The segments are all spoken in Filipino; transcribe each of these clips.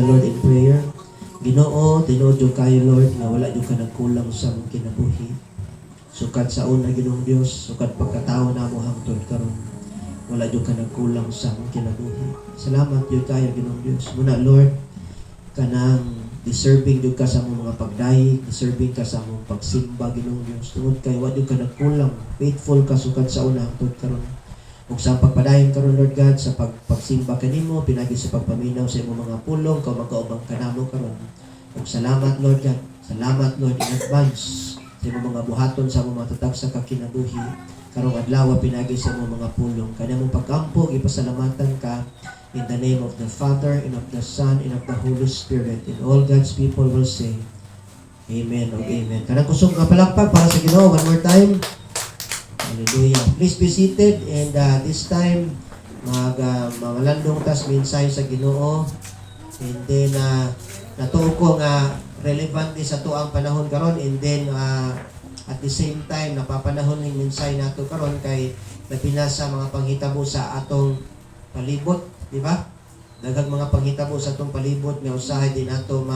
the Lord in prayer. Ginoo, tinuod jud kayo Lord nga wala jud ka nagkulang sa among kinabuhi. Sukad sa una Ginoong Dios, sukad pagkatao namo hangtod karon. Wala jud ka nagkulang sa among kinabuhi. Salamat jud kayo Ginoong Dios. Muna Lord, kanang deserving jud ka sa among mga pagdayeg, deserving ka sa among pagsimba Ginoong Dios. Tungod kay wa jud ka nagkulang, faithful ka sukad sa una hangtod karon. Ug sa pagpadayon karon Lord God sa pagsimba kanimo pinagi sa pagpaminaw sa imong mga pulong kaw magkaubang kanamo karon. Ug salamat Lord God. Salamat Lord in advance sa imong mga buhaton sa among matatag sa kakinabuhi. Karong adlaw pinagi sa imong mga pulong kanamong pagkampo ipasalamatan ka in the name of the Father and of the Son and of the Holy Spirit. And all God's people will say Amen o Amen. Kanang kusog nga palakpak para sa Ginoo one more time. Hallelujah. Please be seated and this time malandong tas mensahe sa Ginoo and then natuo ko nga relevant din sa tuang panahon karon and then at the same time napapanahon ning mensahe nato karon kay napinasa mga panghitabo sa atong palibot, di ba? Daghang mga panghitabo sa atong palibot nga usahay din nato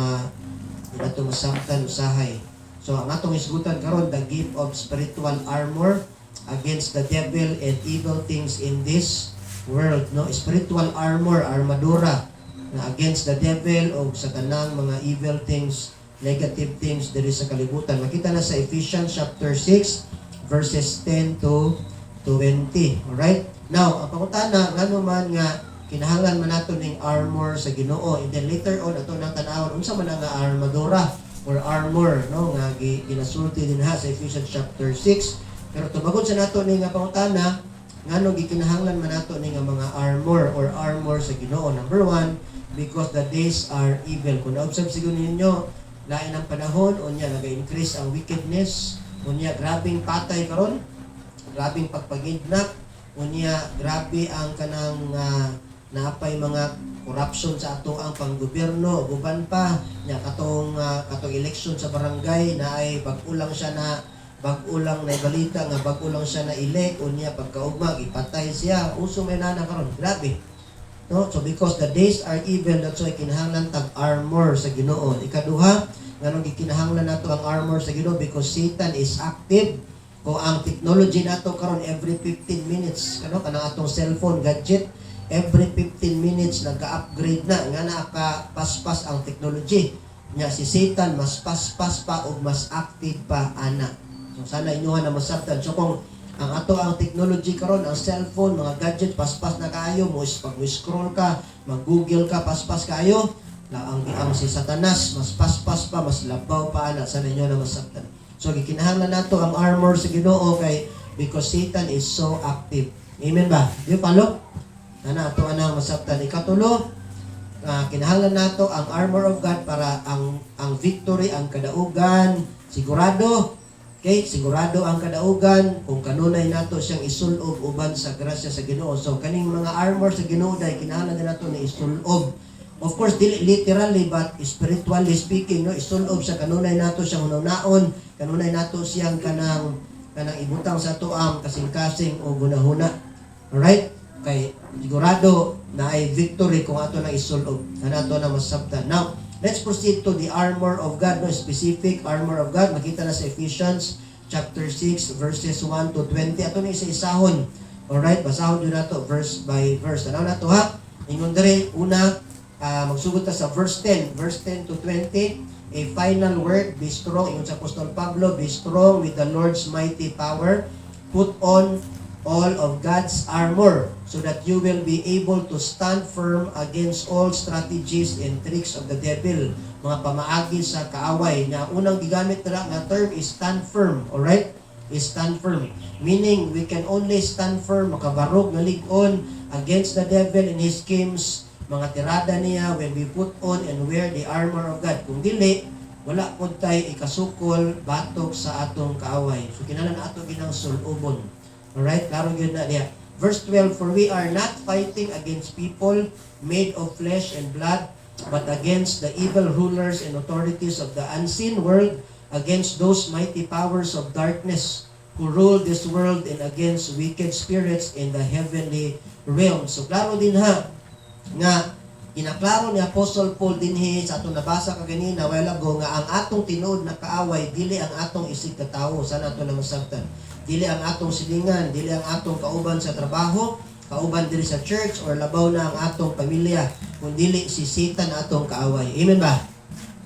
masabtan usahay. So ang atong isgutan karon the gift of spiritual armor against the devil and evil things in this world, no? Spiritual armor, armadura na against the devil o sa tanang mga evil things, negative things diri sa kalibutan. Makita na sa Ephesians chapter 6 verses 10 to 20. Alright? Now, ang pangutana ngano man nga kinahanglan man nato ning armor sa Ginoo, and then later on ato nang tan-awon unsa man nga armadura or armor, no, nga ginasulti din ha sa Ephesians chapter 6. Pero tubagod sa nato ni nga pangutana, ngano gikinahanglan man nato ni nga mga armor sa Ginoo. Number 1, because the days are evil. Kung na-observe siguro ninyo, lain ang panahon, unya nag-increase ang wickedness, unya grabing patay karon, grabing pagpagidnak, unya grabe ang kanang naapay mga corruption sa ato ang panggobyerno, guban pa nya katong election sa barangay na ay pag-ulang siya na bag-ulang na balita nga bag-ulang siya na elect unya pagkaugma ipatay siya uso may nana karon grabe, no? So because the days are evil, that's why kinahanglan tag armor sa Ginoo. Ikaduha, nganong gikinahanglan nato ang armor sa Ginoo because Satan is active. Ko ang technology nato karon every 15 minutes kanang atong cellphone gadget every 15 minutes nagka-upgrade na nga nakapaspas ang technology nya. Si Satan mas paspas pa o mas active pa ana. So sana inyuhan na masabtan. So kung ang ato ang technology karon, ang cellphone, mga gadget, paspas na kayo, pag scroll ka, mag-google ka, paspas kayo, ang si Satanas, mas paspas pa, mas labaw pa, ana, sana inyo na masabtan. So gikinahanglan nato ang armor sa Ginoo kay because Satan is so active. Amen ba? Di follow? Sana ato anang masabtan. Ikatulo, kinahanglan nato ang armor of God para ang victory, ang kadaugan, sigurado. Okay, sigurado ang kadaugan kung kanunay nato siyang isulob uban sa grasya sa Ginoo. So kaning mga armor sa Ginoo day kinahanglan nato ni isulob. Of course dili literally but spiritually speaking, no, isulob sa kanunay nato siyang hunaon, kanunay nato siyang kanang ibutang sa ato ang kasing-kasing o gunahuna. Alright? Kay sigurado na ay victory kung ato na isulob. Kana ato na masabtan. Now, let's proceed to the armor of God, no, specific armor of God. Makita na sa Ephesians chapter 6 verses 1 to 20. Ato na isa-isahon. Alright, basahon yun nato verse by verse. Tanaw na to ha. Ingon dere una magsugot ta sa verse 10 to 20. A final word, be strong. Ingon sa Apostol Pablo, be strong with the Lord's mighty power. Put on all of God's armor so that you will be able to stand firm against all strategies and tricks of the devil. Mga pamaagi sa kaaway na unang gigamit nila nga term is stand firm. Alright? Is stand firm. Meaning, we can only stand firm, makabarog na lig-on against the devil and his schemes, mga tirada niya when we put on and wear the armor of God. Kung dili, wala po tayo ikasukol, batok sa atong kaaway. So, kinahanglan ato ginang sulubon. Alright, klaro yun na diya. Verse 12, for we are not fighting against people made of flesh and blood, but against the evil rulers and authorities of the unseen world, against those mighty powers of darkness who rule this world, and against wicked spirits in the heavenly realm. So klaro din ha, nga Ginaklaro ni Apostle Paul dinhi sa atong nabasa kaganina while ago nga ang atong tinuod na kaaway dili ang atong isig katawo. Sana ato na masabtan. Dili ang atong silingan, dili ang atong kauban sa trabaho, kauban diri sa church or labaw na ang atong pamilya, kundi si Satan atong kaaway. Amen ba?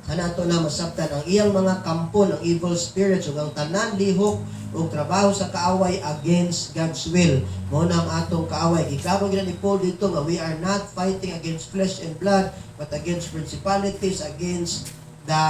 Sana ato na masabtan ang iyang mga kampo ng evil spirits ug ang tanan lihok ug trabaho sa kaaway against God's will. Mao na ang atong kaaway. Giklaro gyud ni Paul dito nga we are not fighting against flesh and blood but against principalities, against the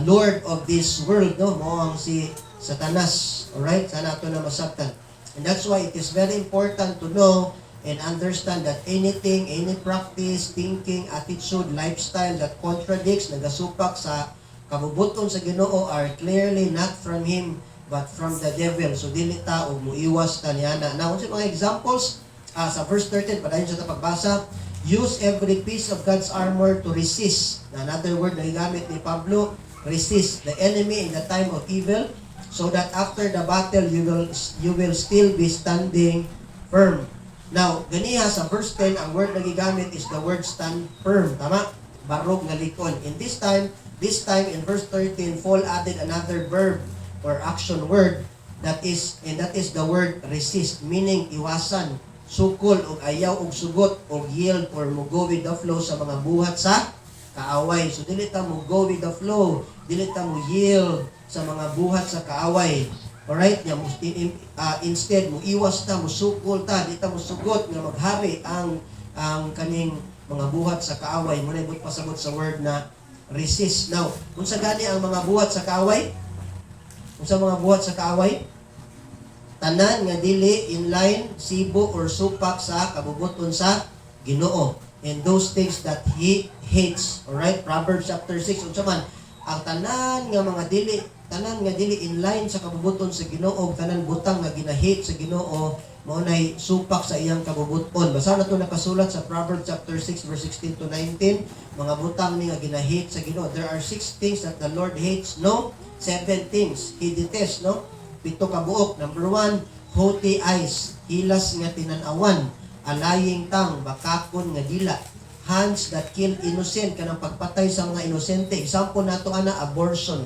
Lord of this world, no? Mao ang si Satanas. Alright? Sana ato na masabtan. And that's why it is very important to know and understand that anything, any practice, thinking, attitude, lifestyle that contradicts, nagasupak sa kabubuton sa Ginoo are clearly not from Him but from the devil. So dili ta og muiwas ta niya na. Now, mga examples sa verse 13, padayon sa pagbasa, use every piece of God's armor to resist. Another word na gigamit ni Pablo, resist the enemy in the time of evil so that after the battle you will still be standing firm. Now, ganiha sa verse 10, ang word na gigamit is the word stand firm. Tama? Barog nga likon. In this time in verse 13, Paul added another verb or action word that is the word resist, meaning iwasan, sukol, o ayaw, og sugot, o yield, or mo go with the flow sa mga buhat sa kaaway. So, dili ta mo go with the flow, dili ta mo yield sa mga buhat sa kaaway. Alright? Instead, mo iwas ta, mo sukol ta, di ta mo sugot nga maghari ang kaning mga buhat sa kaaway. Muna ibut pasabot sa word na resist. Now, kung sa gani ang mga buhat sa kaaway, tanan nga dili inline, sibo, or supak sa kabubuton sa Ginoo. And those things that He hates. Alright? Proverbs chapter 6. Unsa man, ang tanan nga dili inline sa kabubuton sa Ginoo, tanan butang nga ginahate sa Ginoo, mao nay supak sa iyang kabubuton. Basa na to nakasulat sa Proverbs chapter 6 verse 16 to 19. Mga butang ni nga ginahate sa Ginoo. There are 6 things that the Lord hates, no? 7 things He detests, no? 7 ka buok. Number 1, haughty eyes, hilas nga tinan-awan, a lying tongue, bakakon nga dila, hands that kill innocent, kanang pagpatay sa mga inosente. Example nato ana, abortion.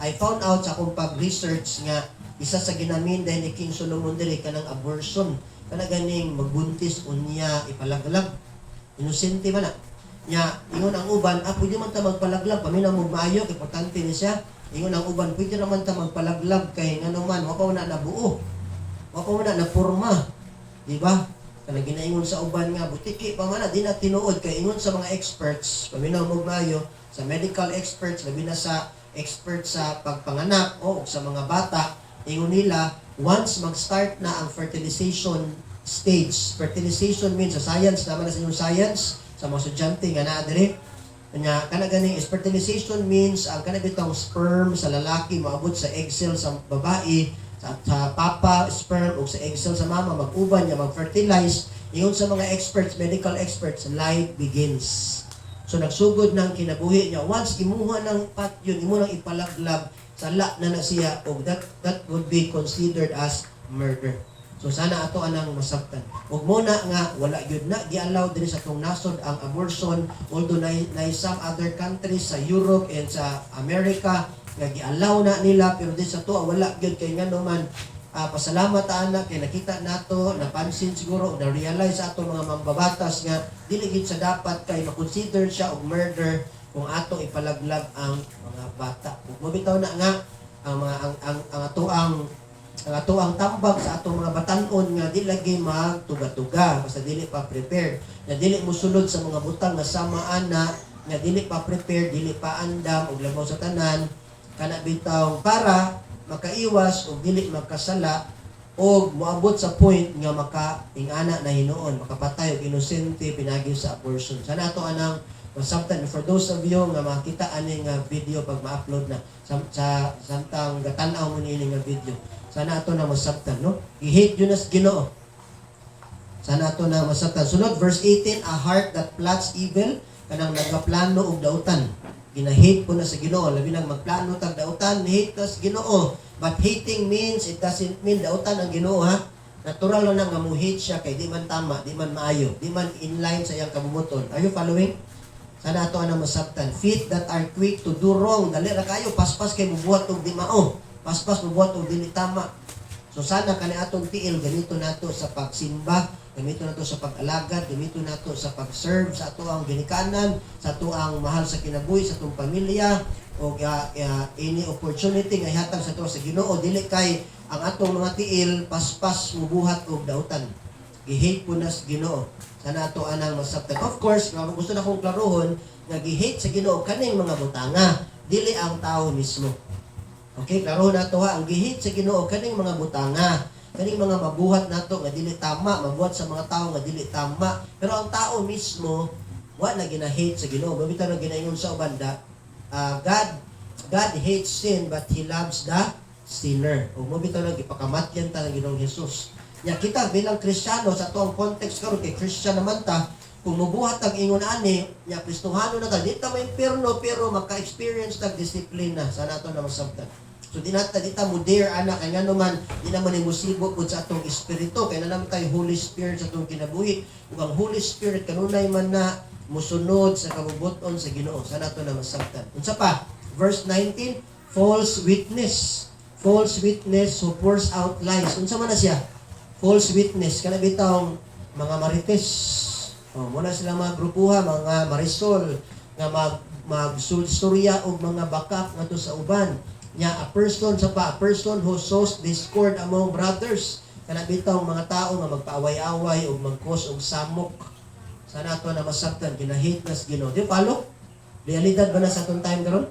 I found out sa akong pag-research nga isa sa ginamin dahil ni King Solomon diri kanang abortion, kana ganing magbuntis unya ipalaglag, inosente man na nya. Ingon ang uban, pwede man ta magpalaglag paminaw mo maayo, importante ni siya. Ingon ang uban, pwede naman ta magpalaglag kay ngano man wa pa na nabuo, wa pa na naporma, di ba? Kana ginaingon sa uban nga butiki pa man di na tinuod kay ingon sa mga experts, paminaw mo maayo, sa medical experts, labi na sa expert sa pagpanganak o sa mga bata, ingon nila, once mag-start na ang fertilization stage. Fertilization means sa science, naman na sa inyong science, sa mga estudyante nga na dire. Kanya, kanaganing is fertilization means ang kanabitong sperm sa lalaki maabot sa egg cell sa babae, sa papa sperm o sa egg cell sa mama, mag-uban niya, mag-fertilize. Ingon sa mga experts, medical experts, life begins. So nagsugod ng kinabuhi niya. Once imuha ng pat yun, imo nang ipalaglag, sala na siya, o that would be considered as murder. So sana ato anang masabtan. Ug muna nga wala gyud na gi-allow diri sa tong nasod ang abortion, although na some other countries sa Europe and sa America nga gi-allow na nila, pero di sa to wala gyud kay ngano man. Pasalamat ana kay nakita nato, napansin siguro, na-realize sa ato mga mambabatas nga dili gid sa dapat kay makonsider siya og murder kung atong ipalaglag ang mga bata. Ug mabitaw na nga ang atoang tambag sa atong mga batan-on nga di lagi magtuga-tuga basta dili pa prepared. Na dili mosulod sa mga butang nga samaan na nga dili pa prepared, dili pa andam og labaw sa tanan, kana bitaw para makaiwas og dili magkasala o moabot sa point nga makaingana na hinuon, makapatay og inosente pinagi sa abortion. Sana ato anang masabtan. For those of you nga makita ani nga video pag ma-upload na sa samtang gatan-aw mo niini nga video, sana ato na masabtan, no? I-hate yun as Ginoo. Sana ato na masabtan. Sunod, verse 18, a heart that plots evil, kanang nagaplano og dautan. Gina-hate po na sa Ginoo. Labi nang magplano tag dautan, hate tas Ginoo. But hating means, it doesn't mean dautan ang Ginoo, ha? Natural lang nga mo-hate siya kay di man tama, di man maayo, di man inline sa iyang kabubuton. Are you following? Sana ato ang masabtan. Feet that are quick to do wrong. Dali ra kayo, paspas kay mubuhat og di mao. Paspas mubuhat og dili tama. So sana kani atong tiil ganito nato sa pagsimba, ganito nato sa pag-alagad, ganito nato sa pag-serve sa ato ang ginikanan, sa ato ang mahal sa kinabuhi, sa atong pamilya, o any opportunity nga ihatag sa ato sa Ginoo, dili kay ang atong mga tiil paspas mubuhat og dautan. Gi-hate po nas Ginoo. Sana ato anang masabtan. Of course, gusto na kong klarohon nga gi-hate sa Ginoo kaning mga butanga, dili ang tao mismo. Okay, klarohon nato ha, ang gi-hate sa Ginoo kaning mga butanga, kaning mga mabuhat nato nga dili tama, mabuhat sa mga tao nga dili tama. Pero ang tao mismo wa na gina-hate sa Ginoo. Mabitaw na ginaingon sa ubanda, God hates sin but He loves the sinner. O mabitaw na gipakamatyan ta ng Ginoong Hesus. Nya kita bilang Kristiyano sa tuang context karon kay Christian naman ta, kung mubuhat ang ingon ani, nya Kristohano na ta, di ta may impierno pero maka-experience tag disiplina sa nato na masabtan. So di ta mo dare anak kay ngano man di naman imusibo pud sa atong espiritu kay naman tay Holy Spirit sa atong kinabuhi. Ug ang Holy Spirit kanunay man na musunod sa kabubuton sa Ginoo sa nato na masabtan. Unsa pa? Verse 19, false witness. False witness who pours out lies. Unsa man na siya? False witness, kana bitawng mga marites. Muna sila mga grupuha, mga marisol, nga magsulstorya og mga bakak ngadto sa uban. Nya a person who sows discord among brothers. Kana bitawng mga tao nga magpaaway-away og mag-cause og samok. Sa nato na masabtan kinahit nas Ginoo. Di follow? Realidad ba na sa atong time karon?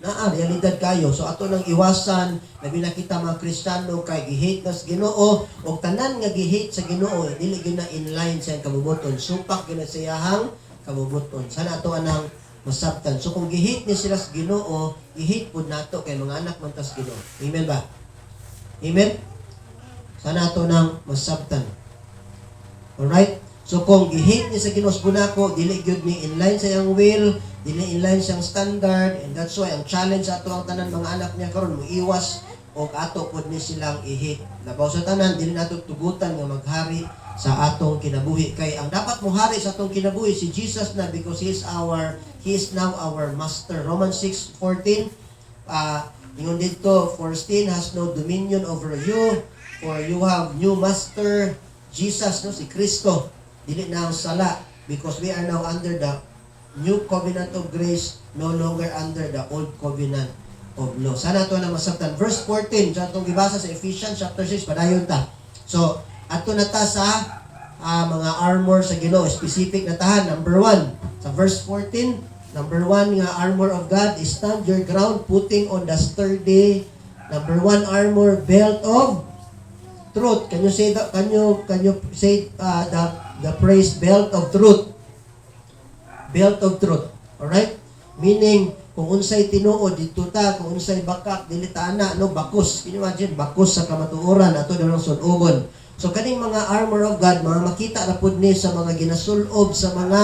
Realidad kayo. So ato nang iwasan, labi na kita mga Kristiyano kay gi-hate nas Ginoo o tanan nga gi-hate sa Ginoo dili gyud na inline sa kabubuton. Supak gyud na sa iyang kabubuton. Sana ato anang masabtan. So kung gi-hate ni sila sa Ginoo, i-hate pud nato kay mga anak man tas Ginoo. Amen ba? Amen. Sana ato nang masabtan. Alright? So kung gi-hate ni sa Ginoo bunako, dili gyud ni inline sa iyang will, dili inline siyang standard, and that's why ang challenge ato ang tanan mga anak niya karon moiwas og ato pud ni silang i-hate. Labaw sa tanan dili nato tugutan nga maghari sa atong kinabuhi kay ang dapat mohari sa atong kinabuhi si Jesus na because He is now our master. Romans 6:14 ingon dito, for sin has no dominion over you, for you have new master Jesus, no, si Kristo. Dili na ang sala because we are now under the new covenant of grace, no longer under the old covenant of law. Sana ito na masabtan. Verse 14, sa itong gibasa sa Ephesians chapter 6, padayon ta. So, ato na ta sa mga armor sa Ginoo, specific na tahan. Number 1, sa verse 14, number 1 nga armor of God is stand your ground, putting on the sturdy, number 1 armor, belt of truth. Can you say that? Can you say the phrase belt of truth? Belt of truth. Alright? Meaning, kung unsay tinuod dito ta, kung unsay bakak dili ta ana, no, bakos. Can you imagine bakos sa kamatuoran ato daw sunugon. So kaning mga armor of God, mga makita ra pud ni sa mga ginasulob sa mga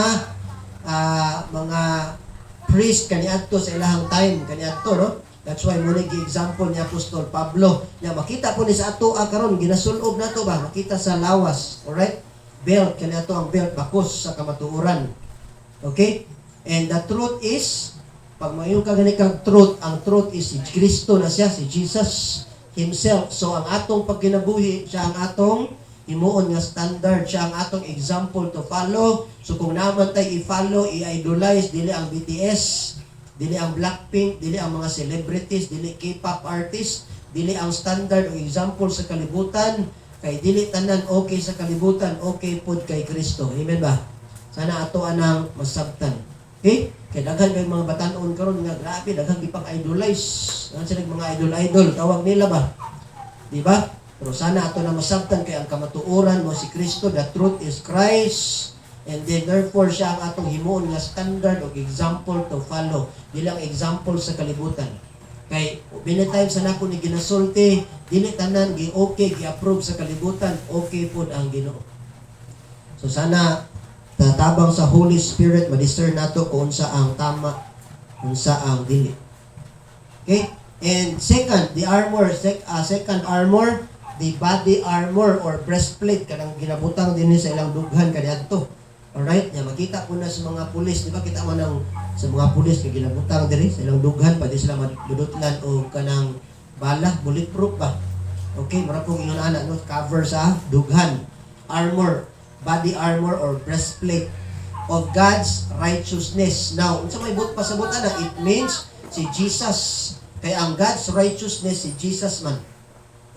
priest kaniadto sa ilahang time kaniadto, no? That's why muna gi-example ni Apostol Pablo. Nya makita po ni sa ato karon ginasulob nato ba? Makita sa lawas. Alright? Belt kaniadto ang belt bakos sa kamatuoran. Okay? And the truth is, pag mayon ka gani kang truth, ang truth is si Kristo na siya, si Jesus Himself. So ang atong pagkinabuhi, siya ang atong himuon nga standard, siya ang atong example to follow. So kung naman tayo i-follow, i-idolize, dili ang BTS, dili ang Blackpink, dili ang mga celebrities, dili K-pop artists, dili ang standard o example sa kalibutan, kay dili tanan okay sa kalibutan, okay pod kay Kristo. Amen ba? Sana ato anang masabtan. Okay? Kaya daghan kay mga batanon karon nga grabe daghan gipang idolize. Nga sila mga idol tawag nila ba? Di ba? Pero sana ato na masabtan kay ang kamatuoran mo si Kristo, the truth is Christ. And then therefore siya ang atong himuon nga standard o example to follow. Dili ang example sa kalibutan. Kay many times na ako ni ginasulti, dili tanan gi okay, gi-approve sa kalibutan, okay pod ang Ginoo. So sana tatabang sa Holy Spirit, ma-discern nato kung unsa ang tama, unsa ang dili. Okay? And second, the armor, second armor, the body armor or breastplate kanang ginabutang din sa ilang dughan kaniadto. Alright, ya makita ko na sa mga pulis, di ba kita man ang sa mga pulis kay ginabutang diri sa ilang dughan pwede sila madudutlan o kanang bala, bulletproof ba. Okay, mara pong ingon ana no, cover sa dughan. Armor, body armor or breastplate of God's righteousness. Now, unsa may but pasabot ana, it means si Jesus. Kay ang God's righteousness si Jesus man.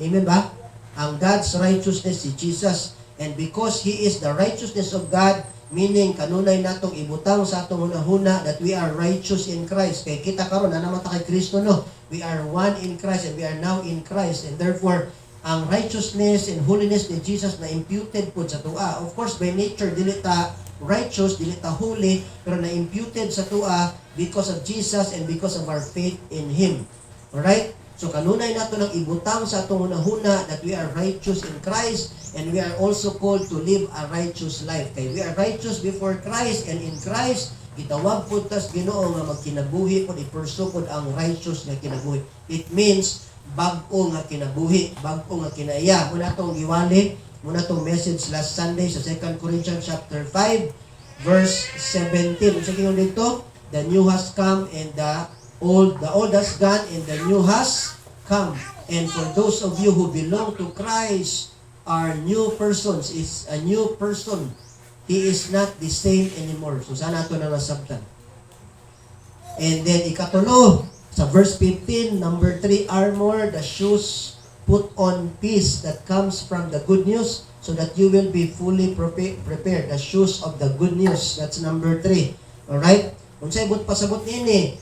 Amen ba? Ang God's righteousness si Jesus. And because He is the righteousness of God, meaning kanunay natong ibutang sa atong hunahuna that we are righteous in Christ. Kay kita karon na naman ta kay Kristo no. We are one in Christ and we are now in Christ. And therefore, ang righteousness and holiness ni Jesus na imputed po sa tua. Of course, by nature, dili ta righteous, dili ta holy, pero na imputed sa tua because of Jesus and because of our faith in Him. Alright? So kanunay nato nang ibutang sa atong hunahuna that we are righteous in Christ and we are also called to live a righteous life. Kay we are righteous before Christ and in Christ gitawag pud tas Ginoo nga magkinabuhi pud i-pursue pud ang righteous nga kinabuhi. It means bag-o nga kinabuhi, bag-o nga kinaiya. Muna tong giwali, muna tong message last Sunday sa 2 Corinthians chapter 5 verse 17. Unsa gingon dito? The new has come and the old has gone and the new has come. And for those of you who belong to Christ are new persons. Is a new person. He is not the same anymore. So sana ito na nasabtan. And then ikatulo, sa verse 15, number 3, armor, the shoes, put on peace that comes from the good news so that you will be fully prepared. The shoes of the good news. That's number 3. Alright? Kung saibot pasabot nini,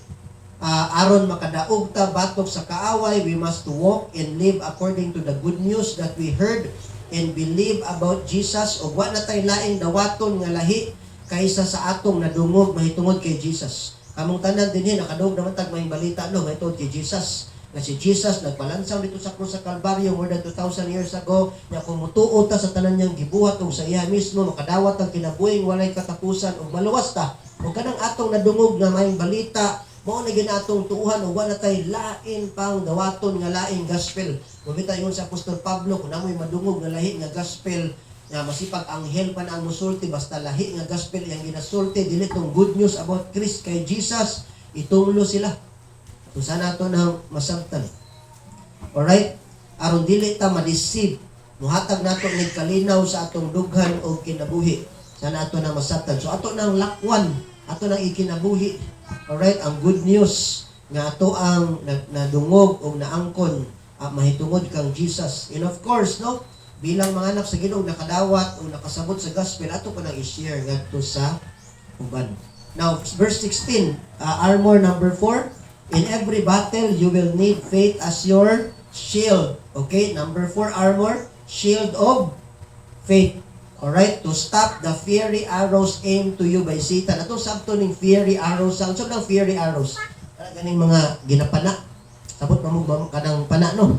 aron makadaog ta batok sa kaaway, we must walk and live according to the good news that we heard and believe about Jesus. O wa na tay laing dawaton nga lahi kaysa sa atong nadungog mahitungod kay Jesus. Kamong tanan dinhi nakadungog naman tag may balita no mahitungod kay Jesus. Nga si Jesus nagpalansang dito sa krus sa Kalbaryo more than 2,000 years ago, nga kumutuo ta sa tanan niyang gibuhat ug sa iya mismo makadawat ang kinabuhing walay katapusan ug maluwas ta. Ug kanang atong nadungog nga may balita mao na ginatong tuuhan ug wala tay lain pang dawaton nga laing gospel. Mabita yun sa Apostol Pablo kung namoy madungog nga lahi nga gospel nga masipag anghel pa na ang musulti basta lahi nga gospel yang ginasulti dili tong good news about Christ kay Jesus itunglo sila. So sana to nang masabtan. Alright? Aron dili ta ma-deceive, muhatag nato nig kalinaw sa atong dughan o kinabuhi. Sana ato nang masabtan. So ato nang lakwan, ato nang ikinabuhi. Alright, ang good news nga ato ang nadungog o naangkon mahitungod kang Jesus. And of course, no, bilang mga anak sa Ginoo nakadawat o nakasabot sa gospel, ato pa nang i-share ngadto sa uban. Now, verse 16, armor number 4, in every battle you will need faith as your shield. Okay, number 4 armor, shield of faith. Alright, to stop the fiery arrows aimed to you by Satan. Ato sabto ning fiery arrows. Ang sabto ng fiery arrows. Ganing mga ginapana. Sabot mo kanang pana no.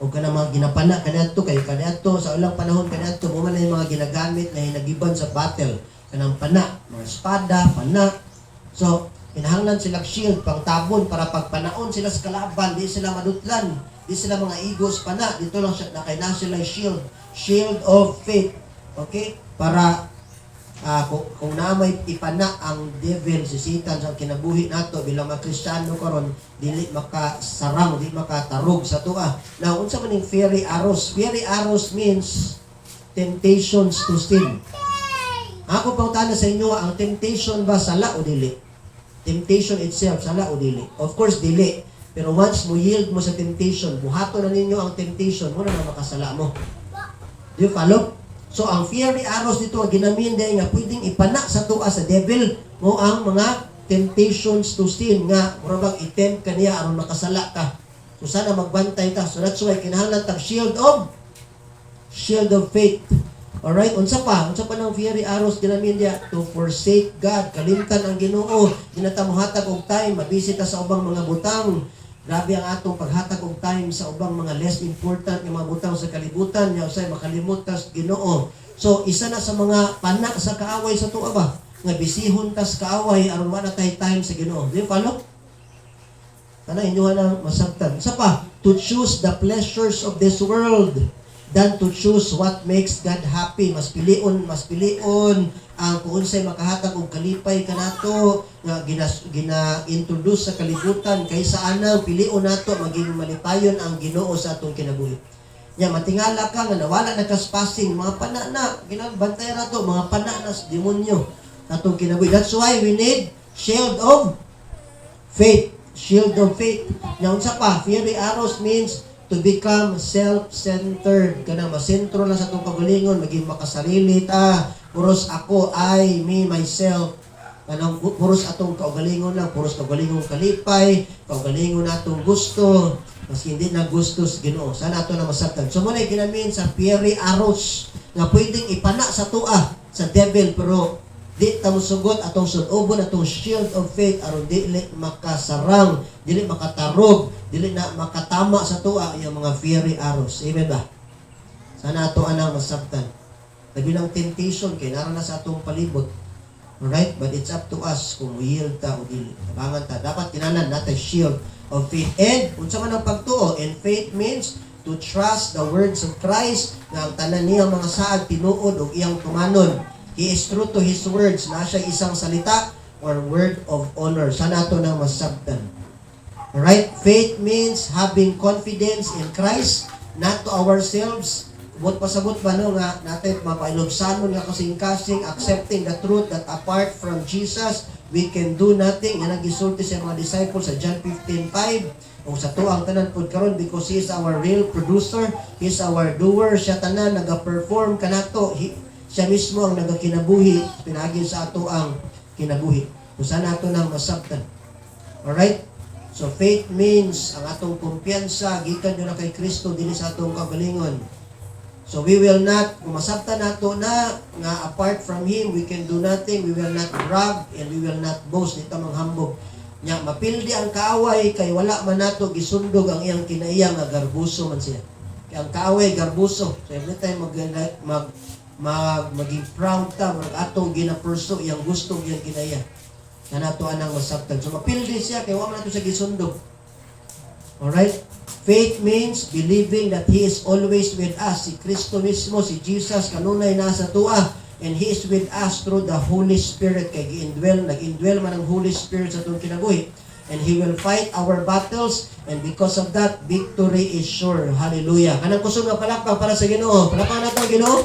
O kanang mga ginapana kaniadto kay kaniadto sa ulang panahon kaniadto mo man yung mga ginagamit na hinagiban sa battle. Kanang pana, mga espada, pana. So, kinahanglan silang shield pang tabon para pagpanaon sila sa kalaban, di sila madutlan, di sila mga igos pana. Dito lang siya nakailangan sila shield, shield of faith. Okay? Para kung namay ipana ang devil si Satan sa kinabuhi nato bilang mga Kristiyano karon dili makasarang, dili makatarog sa tuwa. Now, unsa man ning fiery arrows? Fiery arrows means temptations to sin. Ako pangutana sa inyo, ang temptation ba sala o dili? Temptation itself sala o dili? Of course dili. Pero once mo yield mo sa temptation, buhato na ninyo ang temptation, mo na makasala mo. Do you follow? So, ang fiery arrows dito, ginamin dahil nga pwedeng ipana sa tuwa sa devil mo ang mga temptations to sin nga murabag i-tempt ka niya aron makasala ka. So, sana magbantay ta. So, that's why kinahanglan tag shield of faith. Alright? Unsa pa ng fiery arrows ginamin diya? To forsake God. Kalimtan ang Ginoo. Ginatamuhatag og time. Mabisita sa ubang mga butang. Grabe ang atong paghatag og time sa ubang mga less important nga mga butang sa kalibutan, nya usay makalimot tas Ginoo. So isa na sa mga pana sa kaaway sa tuwa ba nga bisihon tas kaaway aron wala tay time sa Ginoo. Di follow? Kana inyo na masabtan. Sa pa, to choose the pleasures of this world than to choose what makes God happy. Mas pilion ang kung unsay makahatag og kalipay kanato nga gina-introduce sa kalibutan kaysa anang pilion nato maging malipayon ang Ginoo sa atong kinabuhi. Nya matingala ka nga nawala na kaspassing mga pana na ginabantay nato mga pana na sa demonyo atong kinabuhi. That's why we need shield of faith. Shield of faith. Nya unsa pa, fiery arrows means to become self-centered. Kanang masentro lang sa itong kagalingon, maging makasarili ta. Puros ako, I, me, myself. Kanang puros atong kaugalingon lang, puros kaugalingon kalipay, kaugalingon atong gusto. Mas hindi na gusto sa Ginoo. Sana ato na masabtan. So muna ginamin sa fiery arrows nga pwedeng ipana sa tua sa devil, pero di ta musugot atong sunobon atong shield of faith aron dili makasarang, dili makatarog, dili na makatama sa tua yung mga fiery arrows. Amen ba? Sana ato anang masabtan. Nabilang temptation kay nara na sa atong palibot. Alright? But it's up to us kung yield ta o dili. Tabangan ta. Dapat kinanan natin shield of faith. And unsa man ang pagtuo? And faith means to trust the words of Christ nga ang tanan niyang mga saad tinuod o iyang tumanon. He is true to His words. Na siya isang salita or word of honor. Sana ito nang masabtan. Alright? Faith means having confidence in Christ, not to ourselves. Bot pasabot ba no nga natin mapailobsanon nga kasing-kasing, accepting the truth that apart from Jesus, we can do nothing. Yan ang gisulti sa mga disciples sa John 15:5. O sa tuang tanan pod karon, because He is our real producer, He is our doer, siya tanan naga-perform kanato. Siya mismo ang nagakinabuhi, pinagi sa ato ang kinabuhi. Kung saan ato nang masabtan. Alright? So faith means ang atong kumpiyansa, gikan yun na kay Kristo, dili sa atong kagalingon. So we will not, kung masabtan nato na, nga apart from Him, we can do nothing, we will not brag, and we will not boast, dito manghambog. Nya, mapildi ang kaaway, kay wala man nato gisundog ang iyang kinaiya nga garbuso man siya. Kaya ang kaaway, garbuso. So every time maging proud ta, mag-atong gina-pursue iyang gusto, iyang kinaiya. Na nato anang masabtan. So mapildi siya, kaya wala nato siya gisundog. Alright? Faith means believing that He is always with us. Si Kristo mismo, si Jesus, kanunay nasa tua. And He is with us through the Holy Spirit. Kaya nag-indwell man ang Holy Spirit sa itong kinabuhi. And He will fight our battles. And because of that, victory is sure. Hallelujah. Kanang kusog nga palakpak para sa Ginoo. Palakpak nato ang Ginoo.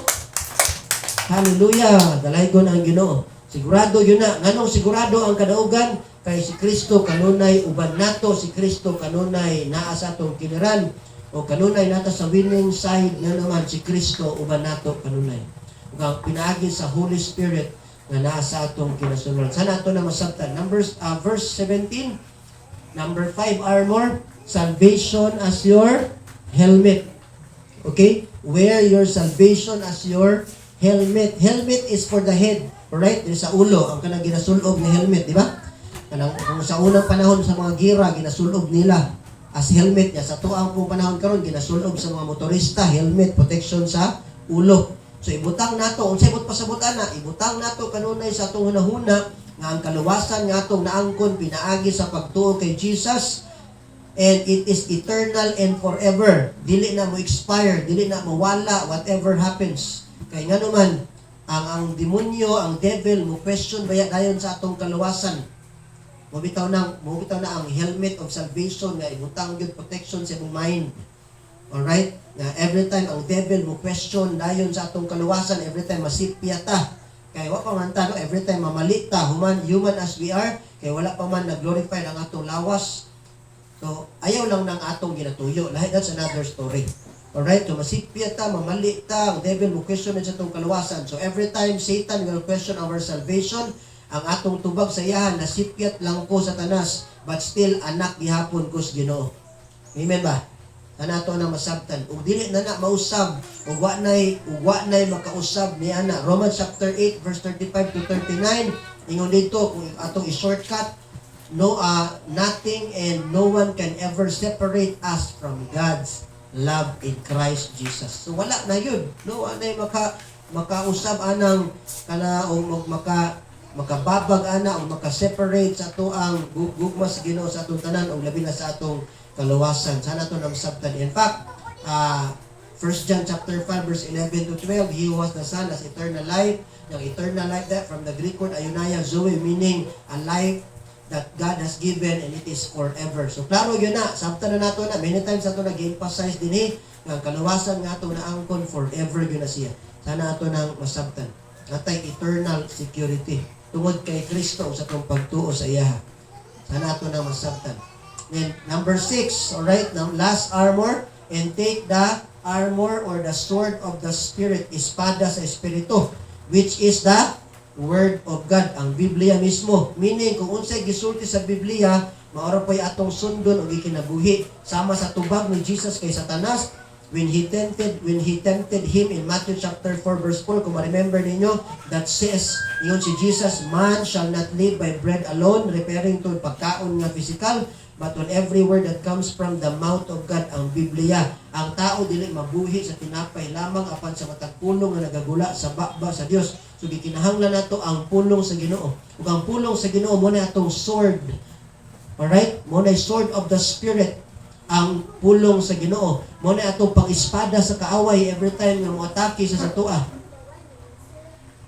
Hallelujah. Dalaygon ang Ginoo. Sigurado yun na. Nganong sigurado ang kadaugan? Kay si Kristo kanunay uban nato, si Kristo kanunay naa sa atong kiliran, o kanunay nato sa winning side na naman si Kristo uban nato kanunay. Ug ang pinaagi sa Holy Spirit nga naa sa atong kinasulod. Sana ato na masabtan. Verse 17, number 5 armor, salvation as your helmet. Okay? Wear your salvation as your helmet. Helmet is for the head. Alright? Dito sa ulo, ang kanang ginasulog na helmet, di ba? Kung sa unang panahon sa mga gira, ginasulog nila as helmet niya. Sa tuang pong panahon karon ginasulog sa mga motorista, helmet, protection sa ulo. So ibutang nato, unsay ibut pasabutan na, ibutang nato kanunay sa atong hunahuna nga ang kaluwasan nga atong naangkon pinaagi sa pagtuo kay Jesus, and it is eternal and forever. Dili na mo expire, dili na mawala whatever happens. Kay nga naman ang demonyo, ang devil mo question baya dayon sa atong kaluwasan. Mubitaw na ang helmet of salvation nga ibutang gyud protection sa imong mind. Alright? Nga every time ang devil mo question dayon sa atong kaluwasan, every time masipya ta. Kay wa pa man ta, no? Every time mamali ta, human as we are, kay wala pa man na-glorify ang atong lawas. So ayaw lang ng atong ginatuyo. That's another story. Alright? So masipya ta, mamali ta, ang devil mo question sa atong kaluwasan. So every time Satan will question our salvation, ang atong tubag sa iyahan, nasipyat lang ko sa tanas, but still anak gihapon ko sa Ginoo. Amen ba? Kanato na masabtan. Ug dili na mausab, ug wa nay makausab ni ana. Romans chapter 8 verse 35 to 39. Ingon dito kung atong i-shortcut, nothing and no one can ever separate us from God's love in Christ Jesus. So wala na yun. No, anay makausab anang kana o makababag ana o maka-separate sa ato ang gugma sa Ginoo sa atong tanan o labi na sa atong kaluwasan. Sana ito nang sabtan. In fact, 1 John chapter 5 verse 11 to 12, He who has the Son has eternal life. Yung eternal life that from the Greek word ayunaya, zoe, meaning a life that God has given and it is forever. So klaro yun na, sabta na nato na, many times nato nag-emphasize din ang kaluwasan nga ito na angkon forever yun na siya. Sana ito nang masabtan. Natay eternal security. Tungod kay Kristo sa itong pagtuo sa iya. Sana ito nang masabtan. Then, number 6, alright, now last armor, and take the armor or the sword of the Spirit, espada sa Espiritu, which is the Word of God, ang Biblia mismo. Meaning, kung unsay gisulti sa Biblia, maoro pa'y atong sundon o gikinabuhi. Sama sa tubag ni Jesus kay Satanas, when he tempted him in Matthew chapter 4 verse 4, kung ma-remember ninyo, that says, yun si Jesus, man shall not live by bread alone, referring to pagkaon nga physical, but on every word that comes from the mouth of God, ang Biblia. Ang tao dili mabuhi sa tinapay lamang apan sa matag pulong nga nagagula sa bakba sa Dios. So gikinahanglan nato ang pulong sa Ginoo. Ug ang pulong sa Ginoo mo na atong sword. Alright? Mo na sword of the Spirit, ang pulong sa Ginoo. Mo na atong pang-espada sa kaaway every time nga moatake sa satua.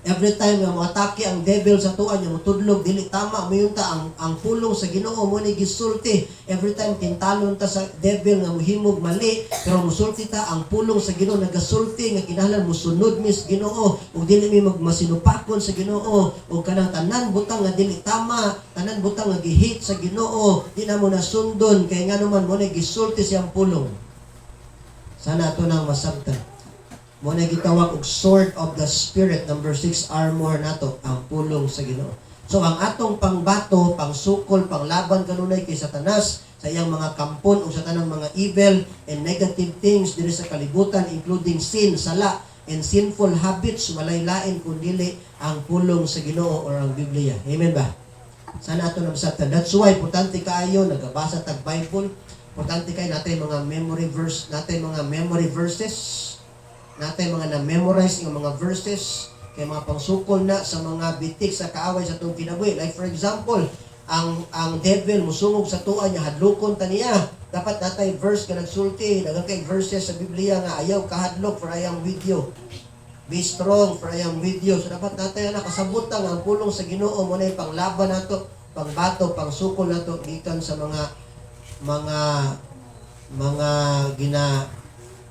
Every time nga moatake ang devil sa tuwa niya, mutudlog, dili tama, mayunta ang pulong sa Ginoo mo ni gisulti. Every time tintalon ta sa devil nga mohimog mali, pero musulti ta ang pulong sa Ginoo, nagasulti nga kinahanglan musunod mis Ginoo, ug dili mi magmasinupakon sa Ginoo, ug kanang tanan butang nga dili tama, tanan butang nga gihit sa Ginoo, di na mo nasundon kay nganuman mo ni gisulti siyang pulong. Sana ato nang masabtan. Mo na gitawag og sword of the Spirit, number 6 armor nato, ang pulong sa Ginoo. So ang atong pangbato, pangsukol, panglaban kanunay kay Satanas sa iyang mga kampon o sa tanang mga evil and negative things diri sa kalibutan, including sin, sala, and sinful habits, malaylain kung dili ang pulong sa Ginoo or ang Biblia. Amen ba? Sana ato nang sabtan. That's why importante kaayo nagabasa tag Bible. Importante kay natay mga memory verse, natay mga memory verses. Natay mga na-memorize ng mga verses kay mga pangsukol na sa mga bitik sa kaaway sa itong kinabuhi. Like for example, ang devil musungog sa tuwa niya, hadlokon ta niya. Dapat natay verse ka nagsulti, daghang kay verses sa Biblia nga ayaw kahadlok for I am with you. Be strong for I am with you. So dapat natay na kasabutan ang pulong sa Ginoo mo na panglaban nato, pangbato, pangsukol nato gikan sa mga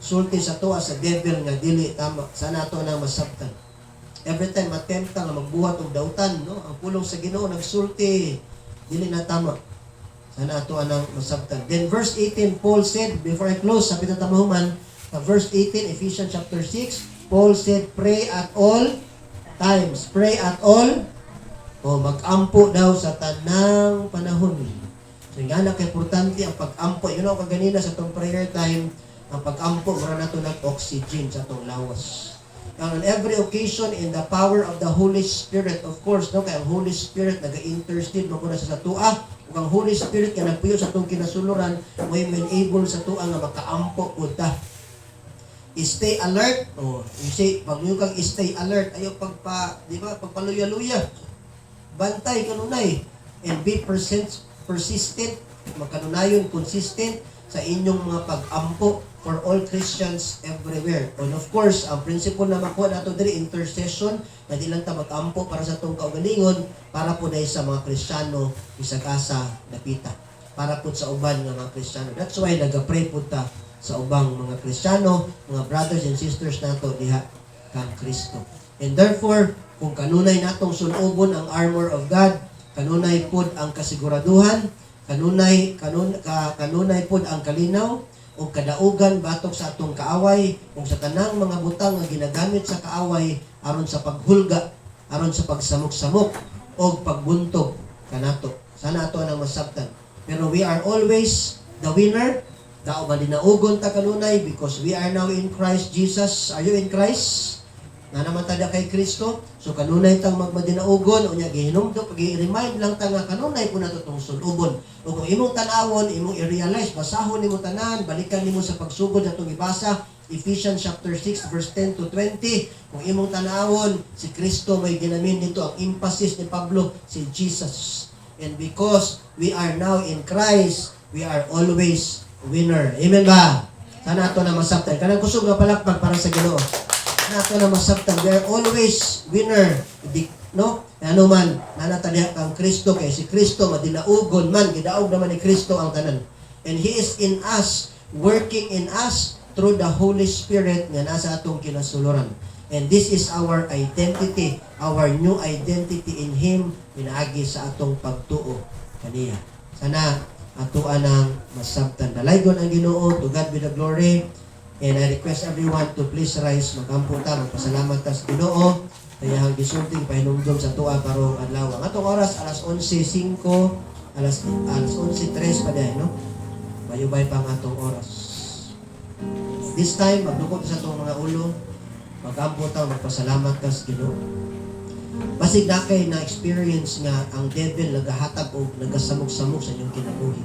sulti sa tuwa sa devil nga dili tama. Sana ato nang masabtan. Every time matempta nga magbuhat og dautan, no? Ang pulong sa Ginoo nagsulti dili na tama. Sana ato nang masabtan. Then verse 18, Paul said, before I close, sabi ta tamahuman, verse 18, Ephesians chapter 6, Paul said, pray at all times. Pray at all. O mag-ampo daw sa tanang panahon. So nga na kay importante ang pag-ampo. You know, kaganina sa tong prayer time, ang pag-ampo, mara na ito nag-oxygen sa itong lawas. And on every occasion, in the power of the Holy Spirit, of course, no, kaya ang Holy Spirit nag-intercede mo na sa satua, ug ang Holy Spirit kaya nagpuyo sa itong kinasuluran, may enable sa tua nga makaampo po ta. Stay alert. You say, pag yung kang stay alert, ayaw pagpaluya-luya. Bantay kanunay. And be persistent, magkanunayon, consistent sa inyong mga pag-ampo for all Christians everywhere. And of course, ang principle na makuha nato diri intercession, na di lang ta mag-ampo para sa itong kaugalingon, para po dahil sa mga Kristiyano, isag asa napita. Para po sa uban ng mga Kristiyano. That's why nag-pray po ta sa ubang mga Kristiyano, mga brothers and sisters nato diha kang Kristo. And therefore, kung kanunay natong sunubon ang armor of God, kanunay pod ang kasiguraduhan, kanunay pod ang kalinaw, o kadaugan batok sa atong kaaway, o sa tanang mga butang nga ginagamit sa kaaway aron sa paghulga, aron sa pagsamok-samok, o pagbuntog kanato. Sana ato nang masabtan. Pero we are always the winner. Dao malinaugon ta kanunay because we are now in Christ Jesus. Are you in Christ? Na naman tada kay Kristo. So kanunay tang magmadinaugon o nya gihinumdom pag-i-remind lang ta nga kanunay po nato tong sulubon. O kung imong tan-awon, imong i-realize, basahon nimo tanan, balikan nimo sa pagsugod atong ibasa Ephesians chapter 6 verse 10 to 20. Kung imong tan-awon, si Kristo may ginamin dito ang emphasis ni Pablo, si Jesus. And because we are now in Christ, we are always winner. Amen ba? Sana ato na masabtan. Kanang kusog nga palakpak para sa Ginoo. Sana ato na masabtan. We are always winner. No? Ano man, nanataliha kang Kristo, kay si Kristo madinaugon man, gidaog naman ni Kristo ang tanan. And He is in us, working in us through the Holy Spirit nga nasa atong kinasuluran. And this is our identity, our new identity in Him, pinaagi sa atong pagtuo kaniya. Sana atuan ang masabtan. Dalaygon ang Ginoo, to God be the glory. And I request everyone to please rise, magampo ta, magpasalamat ta sa Ginoo. Kaya ang gisulting pahinumdum sa tuwa karong adlaw. Ang atong oras alas 11:05, alas 11:03 pa diay, no? Bayubay pa ang atong oras. This time magdukot sa atong mga ulo, magampo ta, magpasalamat ta sa Ginoo. Basig na kay na experience nga ang devil nagahatag og nagasamok-samok sa inyong kinabuhi.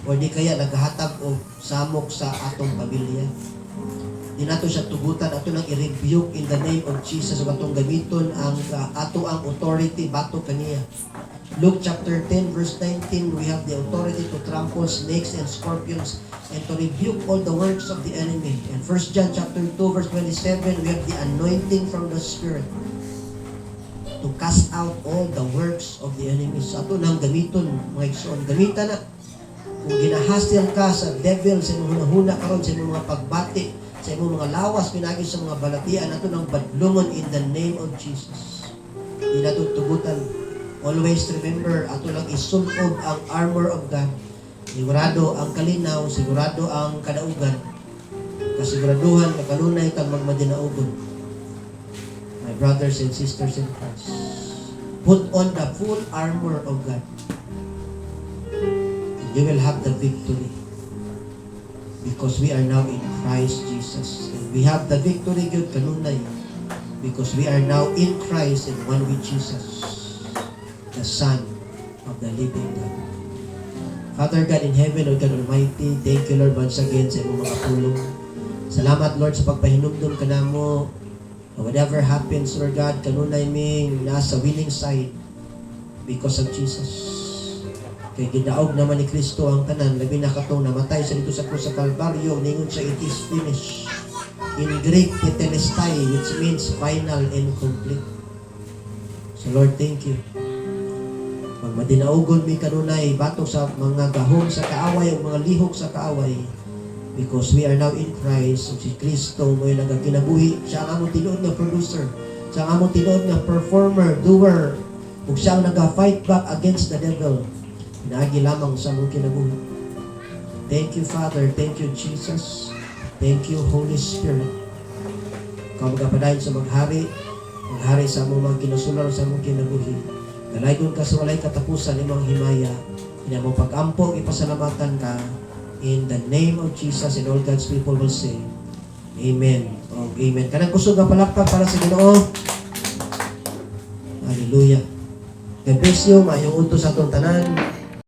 O di kaya nagahatag og samok sa atong pamilya. Di nato siya tugutan, ato nang i-rebuke in the name of Jesus, ug atong gamiton ang ato ang authority bato kaniya. Luke chapter 10 verse 19, we have the authority to trample snakes and scorpions and to rebuke all the works of the enemy. And 1 John chapter 2 verse 27, we have the anointing from the Spirit to cast out all the works of the enemy. So ato nang gamiton, mga igsoon, gamitan na. Kung ginahasil ka sa devil, sa imong hunahuna karon, sa imong mga pagbati, sa imong mga lawas, pinagi sa mga balatian, ato nang badlungon in the name of Jesus. Di nato tugutan. Always remember, ato lang isulob ang armor of God. Sigurado ang kalinaw, sigurado ang kadaugan. Kasiguraduhan, nakalunay kang magmadinaugon. My brothers and sisters in Christ, put on the full armor of God. And you will have the victory. Because we are now in Christ Jesus. And we have the victory, good kanunay. Because we are now in Christ and one with Jesus, the Son of the living God. Father God in heaven, O God Almighty, thank you Lord once again sa imong mga pulong. Salamat Lord sa pagpahinumdum ka namo. Whatever happens, Lord God, kanunay ming nasa winning side because of Jesus. Kay gidaog naman ni Kristo ang tanan, labi na katong namatay sa dito sa krus sa Kalbaryo, ningon siya, it is finished. In Greek, tetelestai, which means final and complete. So Lord, thank you. Pag madinaugon mi kanunay, batok sa mga gahom sa kaaway, o mga lihok sa kaaway, because we are now in Christ, si Kristo mo'y nagkinabuhi. Siya ang among tinuod nga producer. Siya ang among tinuod nga performer, doer. Ug siya ang nag-fight back against the devil. Pinaagi lamang sa among kinabuhi. Thank you, Father. Thank you, Jesus. Thank you, Holy Spirit. Ikaw magapadayon sa maghari. Maghari sa among mga kinasular sa among kinabuhi. Dalaygon ka sa walay katapusan imong himaya. Inamong pag-ampo, ipasalamatan ka. In the name of Jesus, and all God's people will say, Amen. Oh, amen. Kanang kusog nga palakpak para sa Ginoo. Hallelujah. God bless you. Mayong utos sa atong tanan.